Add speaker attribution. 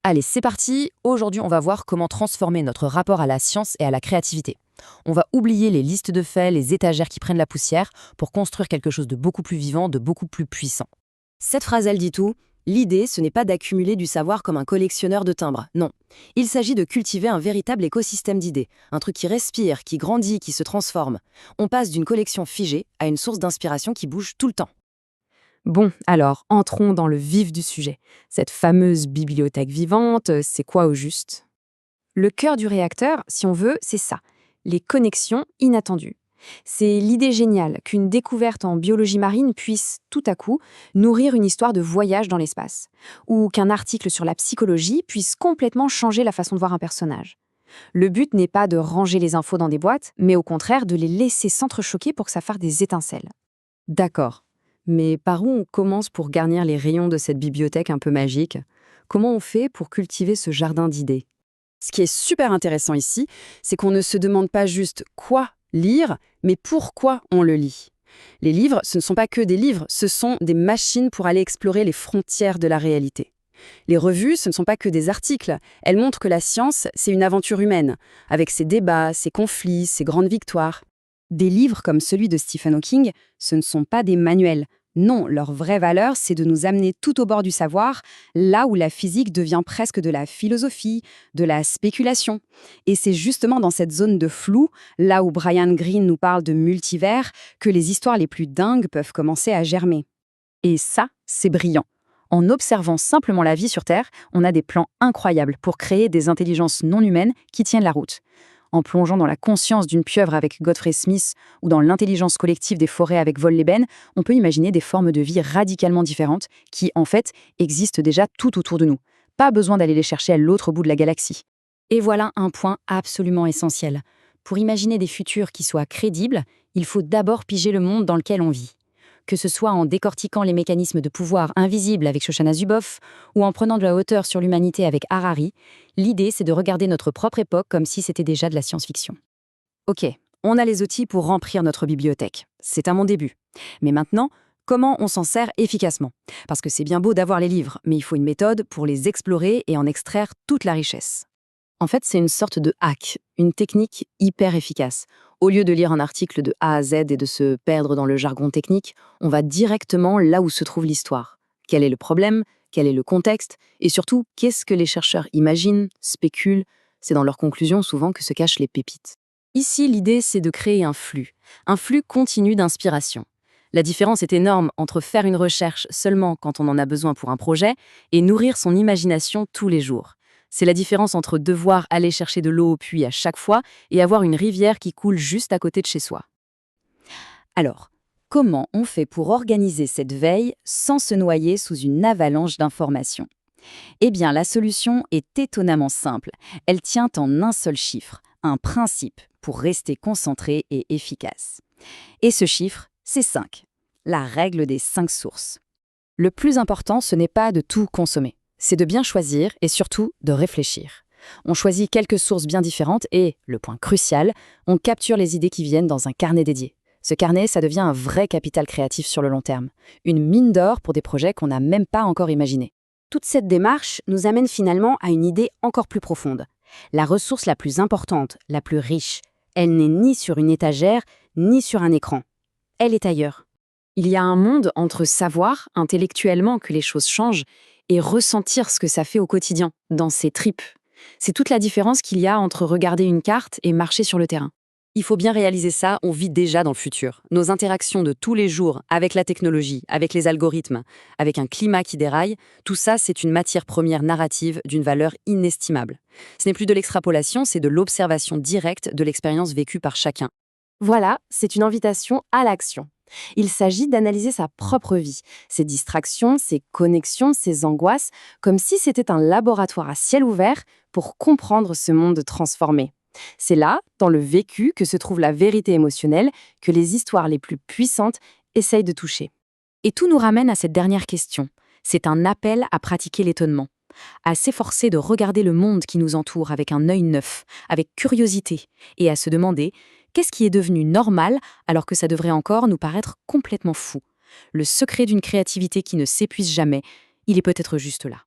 Speaker 1: Allez, c'est parti. Aujourd'hui, on va voir comment transformer notre rapport à la science et à la créativité. On va oublier les listes de faits, les étagères qui prennent la poussière pour construire quelque chose de beaucoup plus vivant, de beaucoup plus puissant.
Speaker 2: Cette phrase, elle dit tout. L'idée, ce n'est pas d'accumuler du savoir comme un collectionneur de timbres, non. Il s'agit de cultiver un véritable écosystème d'idées, un truc qui respire, qui grandit, qui se transforme. On passe d'une collection figée à une source d'inspiration qui bouge tout le temps.
Speaker 3: Bon, alors, entrons dans le vif du sujet. Cette fameuse bibliothèque vivante, c'est quoi au juste? Le cœur du réacteur, si on veut, c'est ça, les connexions inattendues. C'est l'idée géniale qu'une découverte en biologie marine puisse, tout à coup, nourrir une histoire de voyage dans l'espace, ou qu'un article sur la psychologie puisse complètement changer la façon de voir un personnage. Le but n'est pas de ranger les infos dans des boîtes, mais au contraire de les laisser s'entrechoquer pour que ça fasse des étincelles.
Speaker 2: D'accord. Mais par où on commence pour garnir les rayons de cette bibliothèque un peu magique? Comment on fait pour cultiver ce jardin d'idées? Ce qui est super intéressant ici, c'est qu'on ne se demande pas juste quoi lire, mais pourquoi on le lit. Les livres, ce ne sont pas que des livres, ce sont des machines pour aller explorer les frontières de la réalité. Les revues, ce ne sont pas que des articles, elles montrent que la science, c'est une aventure humaine, avec ses débats, ses conflits, ses grandes victoires. Des livres comme celui de Stephen Hawking, ce ne sont pas des manuels. Non, leur vraie valeur, c'est de nous amener tout au bord du savoir, là où la physique devient presque de la philosophie, de la spéculation. Et c'est justement dans cette zone de flou, là où Brian Greene nous parle de multivers, que les histoires les plus dingues peuvent commencer à germer.
Speaker 3: Et ça, c'est brillant. En observant simplement la vie sur Terre, on a des plans incroyables pour créer des intelligences non humaines qui tiennent la route. En plongeant dans la conscience d'une pieuvre avec Godfrey Smith ou dans l'intelligence collective des forêts avec Vol-l'ébène, on peut imaginer des formes de vie radicalement différentes qui, en fait, existent déjà tout autour de nous. Pas besoin d'aller les chercher à l'autre bout de la galaxie.
Speaker 2: Et voilà un point absolument essentiel. Pour imaginer des futurs qui soient crédibles, il faut d'abord piger le monde dans lequel on vit. Que ce soit en décortiquant les mécanismes de pouvoir invisibles avec Shoshana Zuboff ou en prenant de la hauteur sur l'humanité avec Harari, l'idée c'est de regarder notre propre époque comme si c'était déjà de la science-fiction. Ok, on a les outils pour remplir notre bibliothèque. C'est un bon début. Mais maintenant, comment on s'en sert efficacement? Parce que c'est bien beau d'avoir les livres, mais il faut une méthode pour les explorer et en extraire toute la richesse. En fait, c'est une sorte de hack, une technique hyper efficace. Au lieu de lire un article de A à Z et de se perdre dans le jargon technique, on va directement là où se trouve l'histoire. Quel est le problème? Quel est le contexte? Et surtout, qu'est-ce que les chercheurs imaginent, spéculent? C'est dans leurs conclusions souvent que se cachent les pépites. Ici, l'idée, c'est de créer un flux continu d'inspiration. La différence est énorme entre faire une recherche seulement quand on en a besoin pour un projet et nourrir son imagination tous les jours. C'est la différence entre devoir aller chercher de l'eau au puits à chaque fois et avoir une rivière qui coule juste à côté de chez soi. Alors, comment on fait pour organiser cette veille sans se noyer sous une avalanche d'informations? Eh bien, la solution est étonnamment simple. Elle tient en un seul chiffre, un principe pour rester concentré et efficace. Et ce chiffre, c'est 5. La règle des 5 sources. Le plus important, ce n'est pas de tout consommer. C'est de bien choisir et surtout de réfléchir. On choisit quelques sources bien différentes et, le point crucial, on capture les idées qui viennent dans un carnet dédié. Ce carnet, ça devient un vrai capital créatif sur le long terme. Une mine d'or pour des projets qu'on n'a même pas encore imaginés. Toute cette démarche nous amène finalement à une idée encore plus profonde. La ressource la plus importante, la plus riche, elle n'est ni sur une étagère, ni sur un écran. Elle est ailleurs.
Speaker 3: Il y a un monde entre savoir intellectuellement que les choses changent et ressentir ce que ça fait au quotidien, dans ses tripes. C'est toute la différence qu'il y a entre regarder une carte et marcher sur le terrain.
Speaker 2: Il faut bien réaliser ça, on vit déjà dans le futur. Nos interactions de tous les jours avec la technologie, avec les algorithmes, avec un climat qui déraille, tout ça, c'est une matière première narrative d'une valeur inestimable. Ce n'est plus de l'extrapolation, c'est de l'observation directe de l'expérience vécue par chacun.
Speaker 4: Voilà, c'est une invitation à l'action. Il s'agit d'analyser sa propre vie, ses distractions, ses connexions, ses angoisses, comme si c'était un laboratoire à ciel ouvert pour comprendre ce monde transformé. C'est là, dans le vécu, que se trouve la vérité émotionnelle que les histoires les plus puissantes essayent de toucher.
Speaker 3: Et tout nous ramène à cette dernière question. C'est un appel à pratiquer l'étonnement, à s'efforcer de regarder le monde qui nous entoure avec un œil neuf, avec curiosité, et à se demander qu'est-ce qui est devenu normal alors que ça devrait encore nous paraître complètement fou. Le secret d'une créativité qui ne s'épuise jamais, il est peut-être juste là.